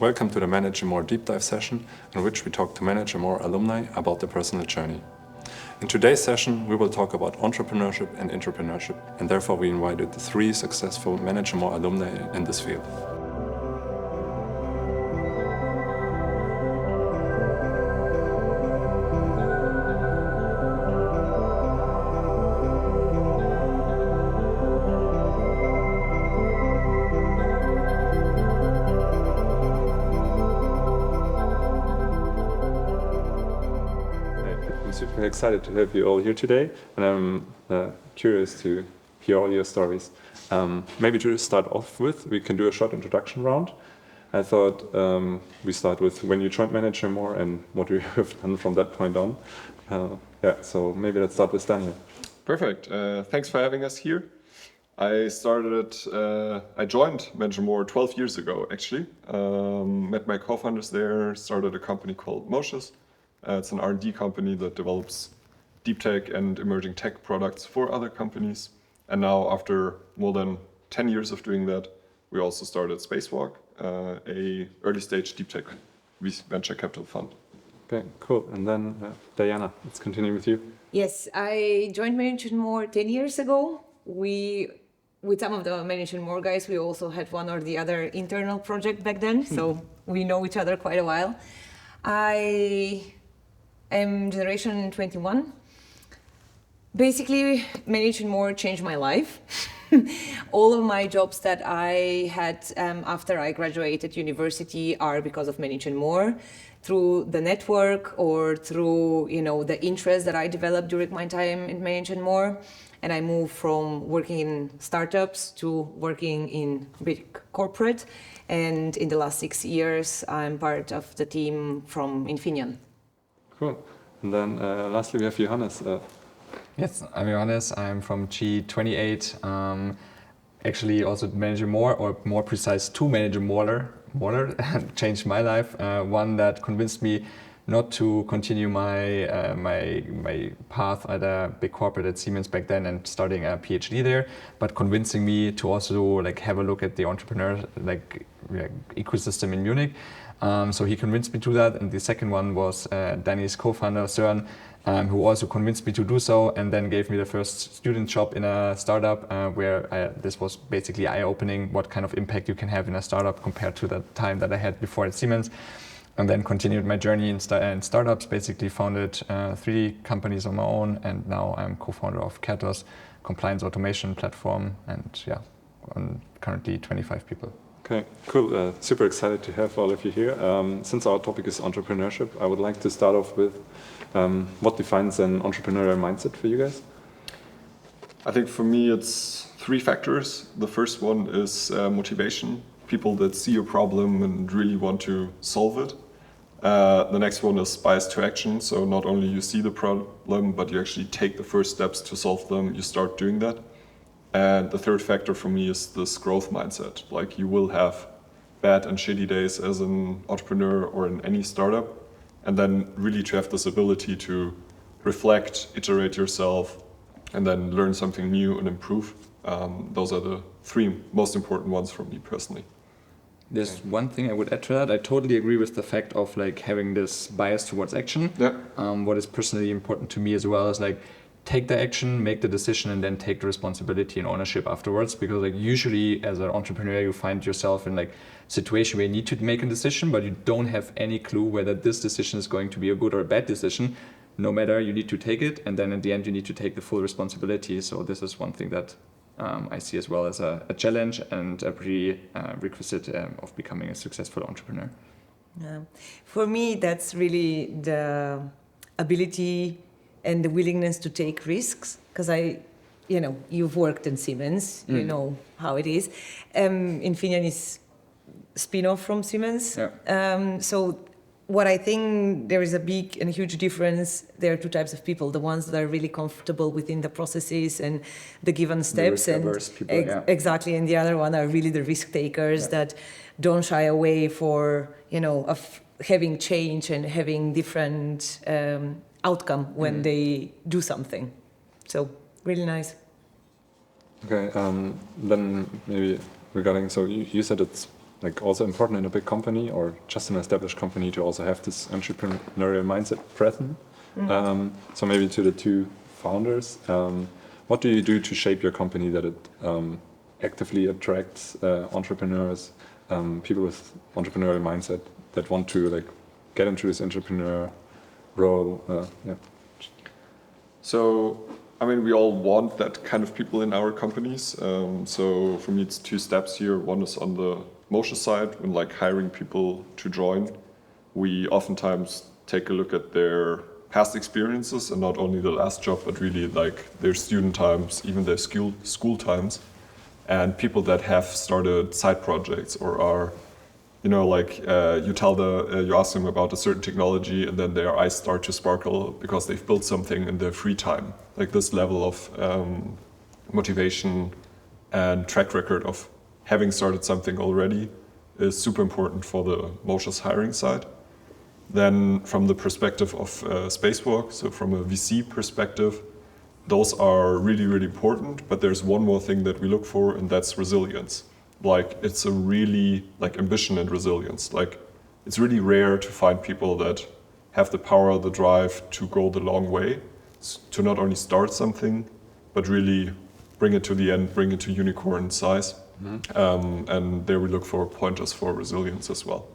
Welcome to the Manage More Deep Dive session, in which we talk to Manage More alumni about their personal journey. In today's session, we will talk about entrepreneurship and intrapreneurship, and therefore we invited 3 successful Manage More alumni in this field. I'm super excited to have you all here today, and I'm curious to hear all your stories. Maybe to start off with, we can do a short introduction round. I thought we start with when you joined Manage More and what you have done from that point on. So maybe let's start with Daniel. Perfect. Thanks for having us here. I joined Manage More 12 years ago, actually. Met my co-founders there, started a company called Moshes. It's an R&D company that develops deep tech and emerging tech products for other companies. And now, after more than 10 years of doing that, we also started Spacewalk, a early stage deep tech venture capital fund. Okay, cool. And then Dayana, let's continue with you. Yes, I joined Manage More 10 years ago. With some of the Manage More guys, we also had one or the other internal project back then, so we know each other quite a while. I am generation 21. Basically, Manage More changed my life. All of my jobs that I had after I graduated university are because of Manage More, through the network or through the interest that I developed during my time in Manage More. And I moved from working in startups to working in big corporate. And in the last 6 years, I'm part of the team from Infineon. Cool. And then lastly, we have Johannes. Yes, I'm Johannes. I'm from G28. Actually, also Manage More, or more precise, two Manage More changed my life. One that convinced me not to continue my my path at a big corporate at Siemens back then and starting a PhD there, but convincing me to also have a look at the entrepreneur ecosystem in Munich. So he convinced me to that, and the second one was Danny's co-founder Søren, who also convinced me to do so, and then gave me the first student job in a startup where this was basically eye-opening what kind of impact you can have in a startup compared to the time that I had before at Siemens. And then continued my journey in startups, basically founded 3 companies on my own, and now I'm co-founder of Katos, compliance automation platform, and currently 25 people. Okay, cool. Super excited to have all of you here. Since our topic is entrepreneurship, I would like to start off with what defines an entrepreneurial mindset for you guys? I think for me it's 3 factors. The first one is motivation. People that see a problem and really want to solve it. The next one is bias to action. So not only you see the problem, but you actually take the first steps to solve them. You start doing that. And the third factor for me is this growth mindset. Like, you will have bad and shitty days as an entrepreneur or in any startup. And then really to have this ability to reflect, iterate yourself, and then learn something new and improve. Those are the 3 most important ones for me personally. There's one thing I would add to that. I totally agree with the fact of having this bias towards action. Yeah. What is personally important to me as well is take the action, make the decision, and then take the responsibility and ownership afterwards. Because usually as an entrepreneur, you find yourself in situation where you need to make a decision, but you don't have any clue whether this decision is going to be a good or a bad decision. No matter, you need to take it, and then in the end, you need to take the full responsibility. So this is one thing that I see as well as a challenge and a prerequisite of becoming a successful entrepreneur. For me, that's really the ability and the willingness to take risks, because you've worked in Siemens, you know how it is. Infineon is spin-off from Siemens. Yeah. So what I think there is a big and huge difference, there are 2 types of people: the ones that are really comfortable within the processes and the given steps, exactly, and the other one are really the risk takers that don't shy away of having change and having different outcome when they do something. So really nice. Okay, then maybe regarding, so you said it's like also important in a big company or just an established company to also have this entrepreneurial mindset present. So maybe to the two founders, what do you do to shape your company that it actively attracts entrepreneurs, people with entrepreneurial mindset that want to like get into this entrepreneur role? Yeah. So, I mean, we all want that kind of people in our companies. So for me, it's two steps here. One is on the motion side, when like hiring people to join. We oftentimes take a look at their past experiences and not only the last job, but really like their student times, even their school times, and people that have started side projects or are, you know, like you ask them about a certain technology and then their eyes start to sparkle because they've built something in their free time. Like this level of motivation and track record of having started something already is super important for the Moshe's hiring side. Then from the perspective of spacewalk, so from a VC perspective, those are really, really important. But there's one more thing that we look for, and that's resilience. Like it's a really like ambition and resilience. Like it's really rare to find people that have the power, the drive to go the long way, to not only start something, but really bring it to the end, bring it to unicorn size. And there we look for pointers for resilience as well.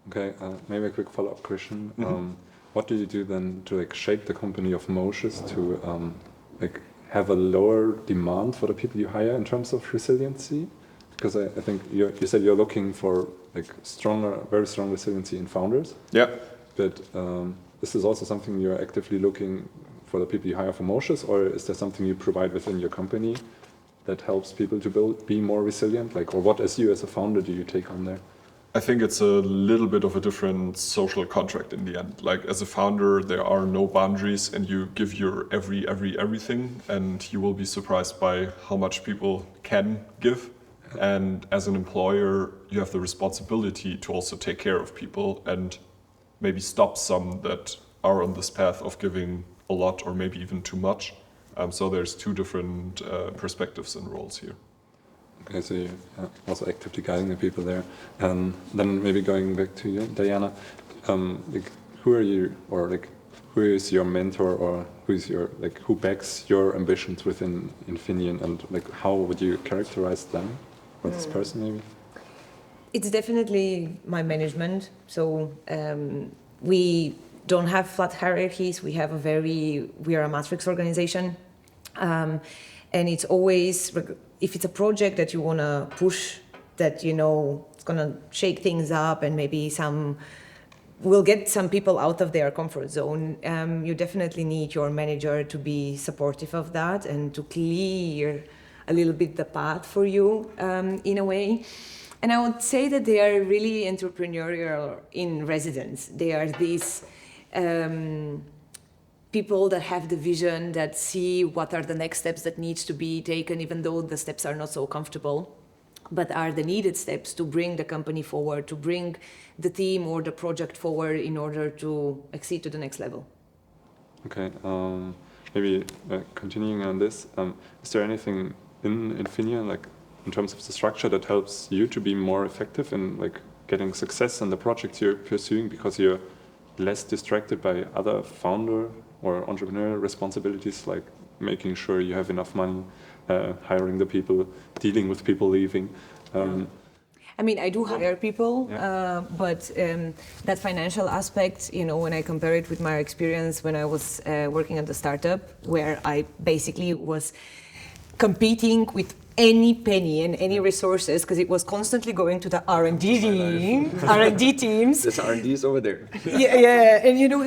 Okay, maybe a quick follow-up question. What do you do then to like shape the company of Moshe's to like have a lower demand for the people you hire in terms of resiliency? Because I think you said you're looking for like very strong resiliency in founders. Yeah. But is this also something you're actively looking for the people you hire for Moshe's, or is there something you provide within your company that helps people to be more resilient? Like, or what as a founder do you take on there? I think it's a little bit of a different social contract in the end. Like as a founder, there are no boundaries and you give your everything and you will be surprised by how much people can give. And as an employer, you have the responsibility to also take care of people and maybe stop some that are on this path of giving a lot or maybe even too much. So there's two different perspectives and roles here. Okay, so you're also actively guiding the people there. And then maybe going back to you, Dayana, like who are you, or like who is your mentor, or who backs your ambitions within Infineon, and like how would you characterize them, or this person maybe? It's definitely my management. So we don't have flat hierarchies. We are a matrix organization, and it's always, if it's a project that you want to push, that you know it's going to shake things up and maybe will get some people out of their comfort zone, you definitely need your manager to be supportive of that and to clear a little bit the path for you in a way. And I would say that they are really entrepreneurial in residence. They are these people that have the vision, that see what are the next steps that needs to be taken, even though the steps are not so comfortable, but are the needed steps to bring the company forward, to bring the team or the project forward in order to exceed to the next level. Okay, maybe continuing on this, is there anything in Infineon, like in terms of the structure, that helps you to be more effective in like getting success in the projects you're pursuing because you're less distracted by other founder or entrepreneurial responsibilities, like making sure you have enough money, hiring the people, dealing with people leaving? I mean, I do hire people, but that financial aspect, you know, when I compare it with my experience when I was working at the startup, where I basically was competing with any penny and any resources, because it was constantly going to the R&D teams. This R&D is over there. Yeah, and you know,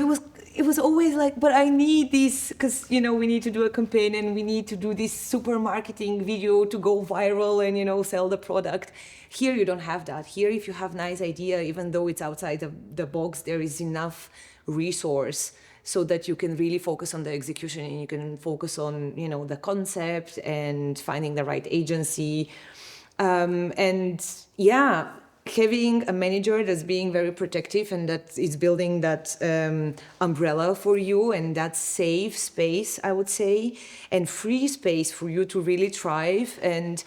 it was always like, but I need this, because you know we need to do a campaign and we need to do this super marketing video to go viral and you know sell the product. Here you don't have that. Here, if you have nice idea, even though it's outside the box, there is enough resource so that you can really focus on the execution and you can focus on, you know, the concept and finding the right agency. And yeah, having a manager that's being very protective and that is building that umbrella for you and that safe space, I would say, and free space for you to really thrive. And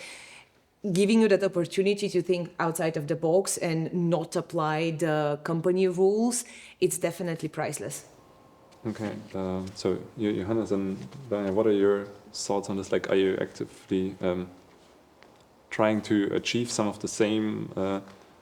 giving you that opportunity to think outside of the box and not apply the company rules, it's definitely priceless. Okay, so Johannes and Daniel, what are your thoughts on this? Like, are you actively trying to achieve some of the same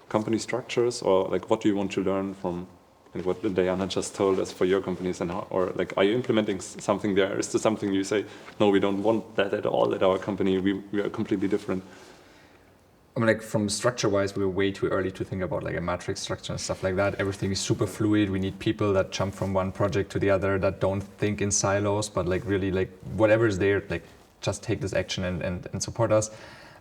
company structures, or like what do you want to learn from like what Dayana just told us for your companies, and how, or like are you implementing something there? Is there something you say, no, we don't want that at all at our company, we are completely different? I mean, like from structure-wise, we're way too early to think about like a matrix structure and stuff like that. Everything is super fluid. We need people that jump from one project to the other, that don't think in silos, but like really like whatever is there, like just take this action and support us.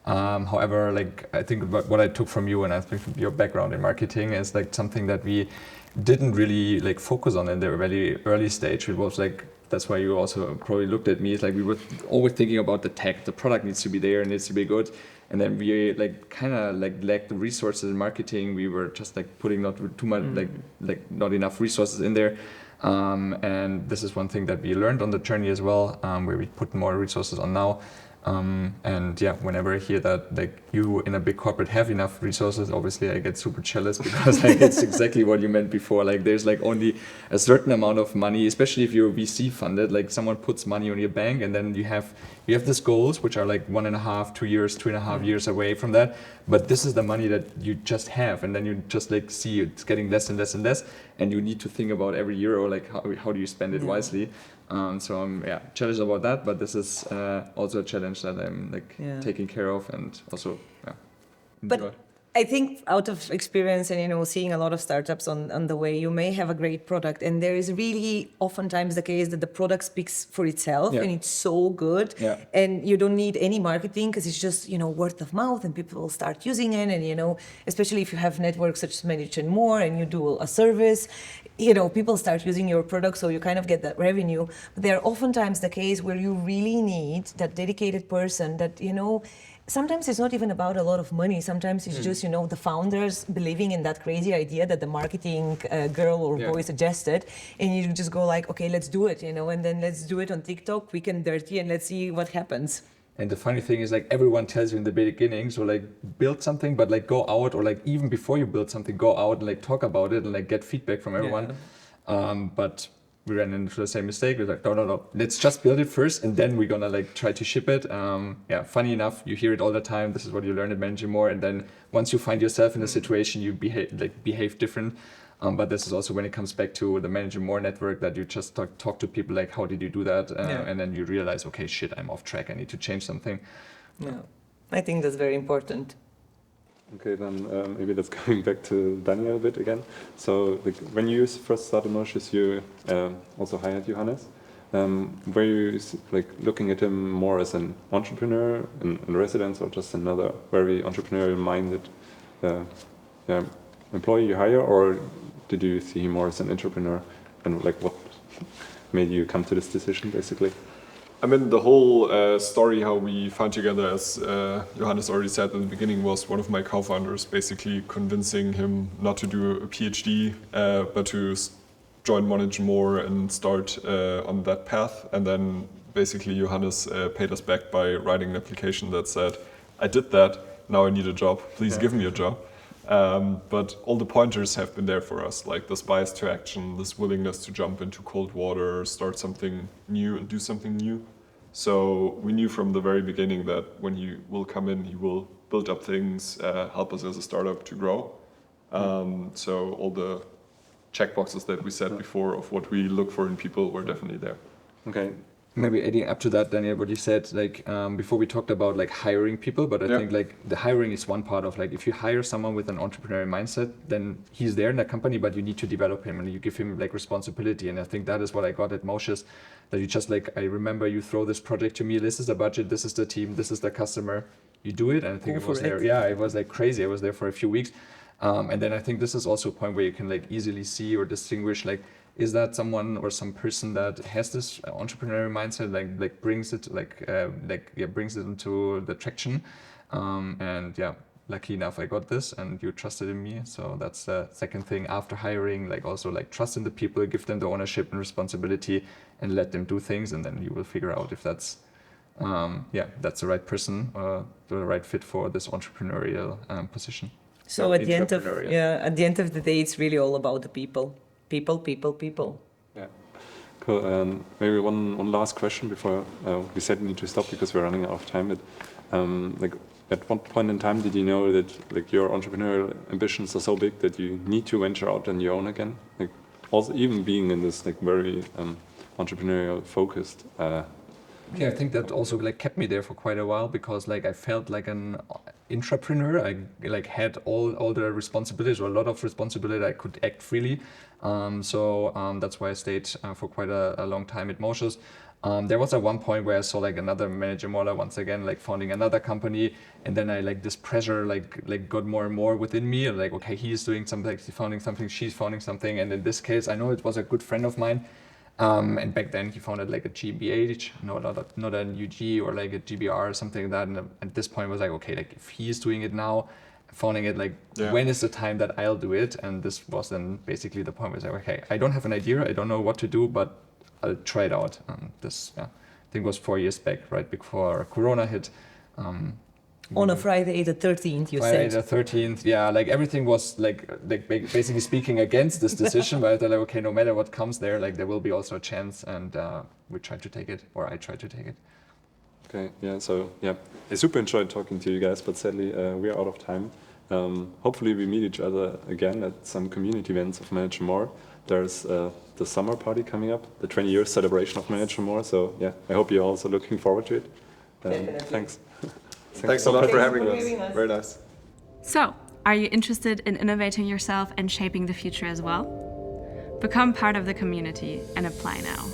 However, like I think what I took from you and I think from your background in marketing is like something that we didn't really like focus on in the very early stage. It was like, that's why you also probably looked at me. It's like we were always thinking about the tech. The product needs to be there, and needs to be good. And then we like kind of like lacked the resources in marketing. We were just like putting not too much like not enough resources in there. And this is one thing that we learned on the journey as well, where we put more resources on now. And yeah, whenever I hear that like you in a big corporate have enough resources, obviously I get super jealous because like it's exactly what you meant before. Like there's like only a certain amount of money, especially if you're VC funded, like someone puts money on your bank and then you have these goals which are like 1.5, 2 years, 2.5 years away from that. But this is the money that you just have, and then you just like see it's getting less and less and less, and you need to think about every euro, like how do you spend it wisely. So I'm challenged about that, but this is also a challenge that I'm like taking care of, and also enjoy. But I think out of experience and seeing a lot of startups on the way, you may have a great product, and there is really oftentimes the case that the product speaks for itself and it's so good, and you don't need any marketing because it's just word of mouth and people will start using it, and especially if you have networks such as Manage and More and you do a service, people start using your product, so you kind of get that revenue. But there are oftentimes the case where you really need that dedicated person that sometimes it's not even about a lot of money. Sometimes it's just, the founders believing in that crazy idea that the marketing girl or boy suggested. And you just go like, okay, let's do it, and then let's do it on TikTok, quick and dirty, and let's see what happens. And the funny thing is like everyone tells you in the beginning, so like build something, but like go out, or like even before you build something, go out and like talk about it and like get feedback from everyone. But we ran into the same mistake. We're like, no, let's just build it first, and then we're gonna like try to ship it. Funny enough, you hear it all the time. This is what you learn at Managing More, and then once you find yourself in a situation, you behave different. But this is also when it comes back to the Managing More network, that you just talk to people like, how did you do that? And then you realize, okay, shit, I'm off track. I need to change something. Yeah, I think that's very important. Okay, then maybe that's coming back to Daniel a bit again. So like, when you first started Mauritius, you also hired Johannes. Were you like looking at him more as an entrepreneur in residence, or just another very entrepreneurial minded employee you hire, or did you see him more as an entrepreneur? And like, what made you come to this decision, basically? I mean, the whole story, how we found together, as Johannes already said in the beginning, was one of my co-founders basically convincing him not to do a PhD, but to join Manage More and start on that path. And then basically Johannes paid us back by writing an application that said, I did that, now I need a job, please give me a job. But all the pointers have been there for us, like this bias to action, this willingness to jump into cold water, start something new and do something new. So we knew from the very beginning that when he will come in, he will build up things, help us as a startup to grow. So all the checkboxes that we said before of what we look for in people were definitely there. Okay. Maybe adding up to that, Daniel, what you said, like before we talked about like hiring people, but I think like the hiring is one part of like, if you hire someone with an entrepreneurial mindset, then he's there in the company, but you need to develop him and you give him like responsibility. And I think that is what I got at Mauritius, that you just like, I remember you throw this project to me, this is the budget, this is the team, this is the customer, you do it. And I think it was there. Yeah, it was like crazy. I was there for a few weeks. And then I think this is also a point where you can like easily see or distinguish like, is that someone or some person that has this entrepreneurial mindset, like brings it brings it into the traction, and lucky enough I got this, and you trusted in me. So that's the second thing after hiring, like also like trust in the people, give them the ownership and responsibility, and let them do things, and then you will figure out if that's that's the right person or the right fit for this entrepreneurial position. So at the end of Intrapreneurial. at the end of the day, it's really all about the people. People. Yeah. Cool. And maybe one last question before we said we need to stop because we're running out of time. But like, at what point in time did you know that like your entrepreneurial ambitions are so big that you need to venture out on your own again? Like, also even being in this like very entrepreneurial focused. Yeah, I think that also like kept me there for quite a while because like I felt like an intrapreneur. I like had all the responsibilities or a lot of responsibility. I could act freely. That's why I stayed for quite a long time at Moshes. There was at one point where I saw like another manager model once again, like founding another company, and then I like this pressure like got more and more within me. And like, okay, he's doing something, he's founding something, she's founding something, and in this case, I know it was a good friend of mine. And back then he founded like a GmbH, not an UG or like a GBR or something like that. And at this point I was like, okay, like if he's doing it now, founding it, like when is the time that I'll do it? And this was then basically the point where I was like, okay, I don't have an idea, I don't know what to do, but I'll try it out. This, I think was 4 years back, right before Corona hit. On a Friday the 13th, you Friday said. the 13th, yeah, like everything was like basically speaking against this decision, but I thought like, okay, no matter what comes there, like there will be also a chance, and we tried to take it, or I tried to take it. Okay, yeah, so yeah, I super enjoyed talking to you guys, but sadly we are out of time. Hopefully we meet each other again at some community events of Manage More. There's the summer party coming up, the 20-year celebration of Manage More, so yeah, I hope you're also looking forward to it. Thanks. Thanks a lot for having us. us. Very nice. So, are you interested in innovating yourself and shaping the future as well? Become part of the community and apply now.